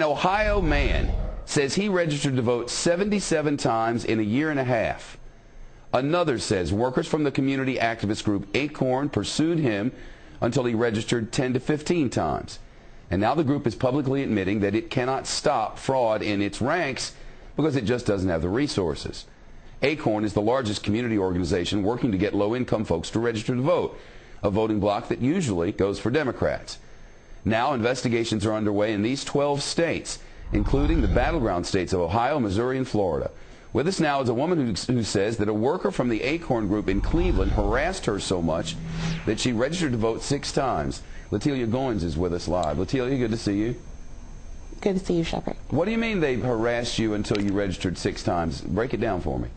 An Ohio man says he registered to vote 77 times in a year and a half. Another says workers from the community activist group ACORN pursued him until he registered 10 to 15 times. And now the group is publicly admitting that it cannot stop fraud in its ranks because it just doesn't have the resources. ACORN is the largest community organization working to get low-income folks to register to vote, a voting bloc that usually goes for Democrats. Now investigations are underway in these 12 states, including the battleground states of Ohio, Missouri, and Florida. With us now is a woman who says that a worker from the ACORN group in Cleveland harassed her so much that she registered to vote 6 times. Latilia Goins is with us live. Latilia, good to see you. Good to see you, Shepard. What do you mean they harassed you until you registered 6 times? Break it down for me.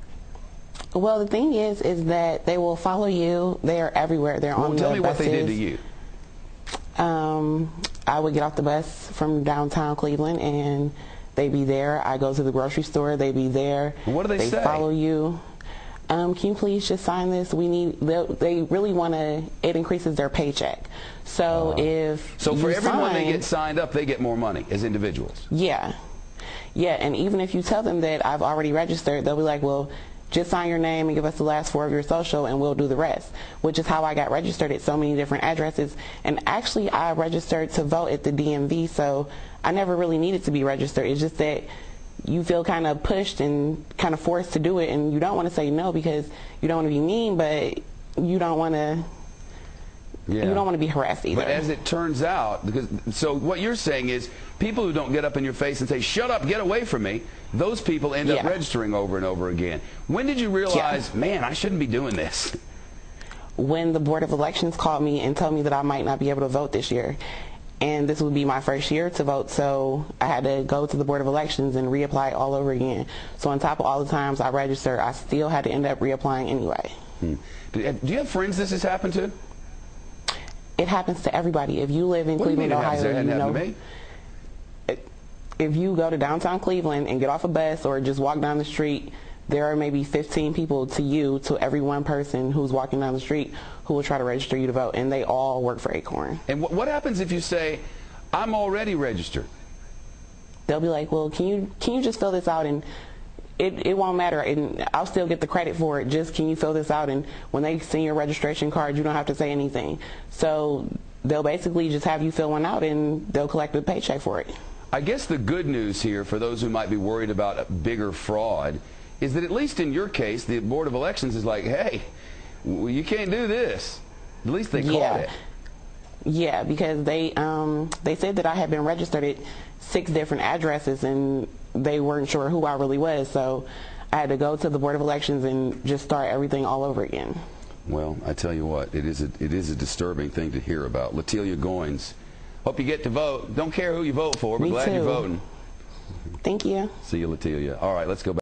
Well, the thing is that they will follow you. They are everywhere. They're on the buses. Tell me what they did to you. I would get off the bus from downtown Cleveland, and they'd be there. I go to the grocery store. They'd be there. And what do they say? They follow you. Can you please just sign this? They really want to, it increases their paycheck. So So for everyone they get signed up, they get more money as individuals? Yeah. Yeah, and even if you tell them that I've already registered, they'll be like, well, just sign your name and give us the last 4 of your social and we'll do the rest, which is how I got registered at so many different addresses. And actually, I registered to vote at the DMV, so I never really needed to be registered. It's just that you feel kind of pushed and kind of forced to do it, and you don't want to say no because you don't want to be mean, but you don't want to. Yeah. You don't want to be harassed either. But as it turns out, so what you're saying is people who don't get up in your face and say, shut up, get away from me, those people end up registering over and over again. When did you realize, man, I shouldn't be doing this? When the Board of Elections called me and told me that I might not be able to vote this year. And this would be my first year to vote, so I had to go to the Board of Elections and reapply all over again. So on top of all the times I registered, I still had to end up reapplying anyway. Do you have friends this has happened to? It happens to everybody. If you live in Cleveland, Ohio, you know. If you go to downtown Cleveland and get off a bus or just walk down the street, there are maybe 15 people to every one person who's walking down the street who will try to register you to vote, and they all work for ACORN. And what happens if you say, I'm already registered? They'll be like, well, can you just fill this out, and it won't matter, and I'll still get the credit for it. Just can you fill this out, and when they send your registration card, you don't have to say anything. So they'll basically just have you fill one out, and they'll collect a paycheck for it. I guess the good news here for those who might be worried about a bigger fraud is that at least in your case, the Board of Elections is like, hey, you can't do this. At least they caught it. Yeah, because they said that I had been registered at 6 different addresses, and they weren't sure who I really was, so I had to go to the Board of Elections and just start everything all over again. Well, I tell you what, it is a disturbing thing to hear about. Latilia Goins, hope you get to vote. Don't care who you vote for, but glad you're voting. Thank you. See you, Latilia. All right, let's go back.